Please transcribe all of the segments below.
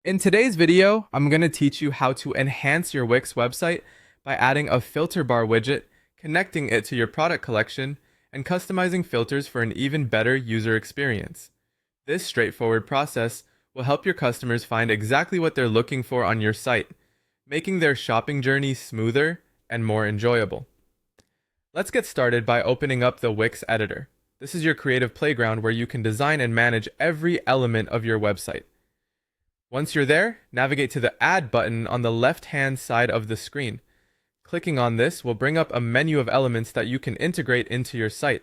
In today's video, I'm going to teach you how to enhance your Wix website by adding a filter bar widget, connecting it to your product collection, and customizing filters for an even better user experience. This straightforward process will help your customers find exactly what they're looking for on your site, making their shopping journey smoother and more enjoyable. Let's get started by opening up the Wix editor. This is your creative playground where you can design and manage every element of your website. Once you're there, navigate to the Add button on the left-hand side of the screen. Clicking on this will bring up a menu of elements that you can integrate into your site.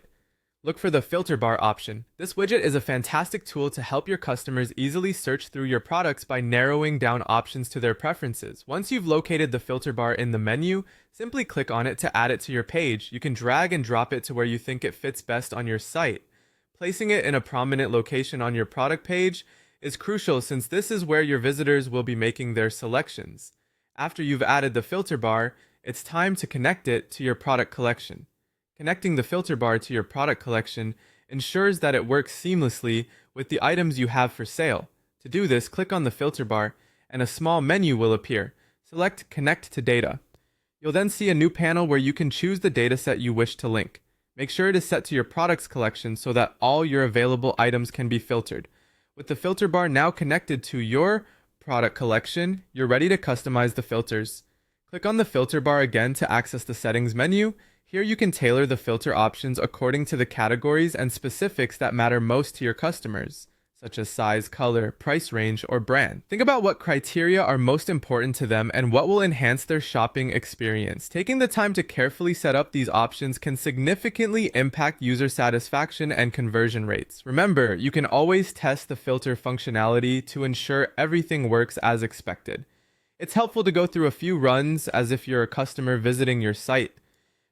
Look for the filter bar option. This widget is a fantastic tool to help your customers easily search through your products by narrowing down options to their preferences. Once you've located the filter bar in the menu, simply click on it to add it to your page. You can drag and drop it to where you think it fits best on your site. Placing it in a prominent location on your product page is crucial since this is where your visitors will be making their selections. After you've added the filter bar, it's time to connect it to your product collection. Connecting the filter bar to your product collection ensures that it works seamlessly with the items you have for sale. To do this, click on the filter bar and a small menu will appear. Select Connect to Data. You'll then see a new panel where you can choose the dataset you wish to link. Make sure it is set to your products collection so that all your available items can be filtered. With the filter bar now connected to your product collection, you're ready to customize the filters. Click on the filter bar again to access the settings menu. Here you can tailor the filter options according to the categories and specifics that matter most to your customers, such as size, color, price range, or brand. Think about what criteria are most important to them and what will enhance their shopping experience. Taking the time to carefully set up these options can significantly impact user satisfaction and conversion rates. Remember, you can always test the filter functionality to ensure everything works as expected. It's helpful to go through a few runs as if you're a customer visiting your site.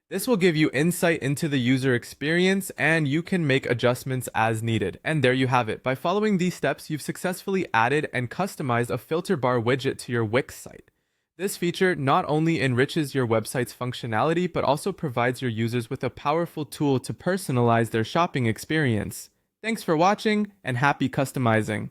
This will give you insight into the user experience and you can make adjustments as needed. And there you have it. By following these steps, you've successfully added and customized a filter bar widget to your Wix site. This feature not only enriches your website's functionality, but also provides your users with a powerful tool to personalize their shopping experience. Thanks for watching and happy customizing.